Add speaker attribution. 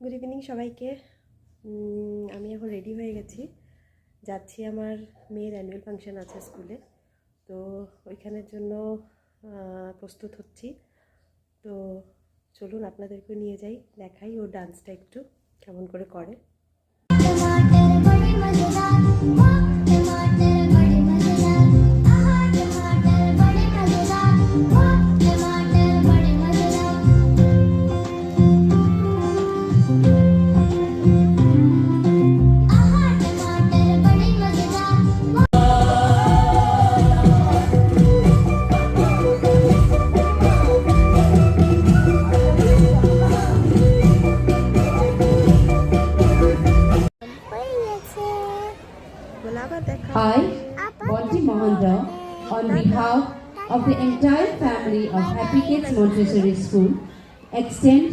Speaker 1: Good evening সবাইকে। আমি এখন রেডি হয়ে গেছি, যাচ্ছি আমার মেয়ের অ্যানুয়াল ফাংশন আছে স্কুলে, তো ওইখানের জন্য প্রস্তুত হচ্ছি। তো চলুন আপনাদেরকে নিয়ে যাই, দেখাই ওর ডান্সটা একটু কেমন করে করে।
Speaker 2: I, Bonti Mohandra, on behalf of the entire family of Happy Kids Montessori School, extend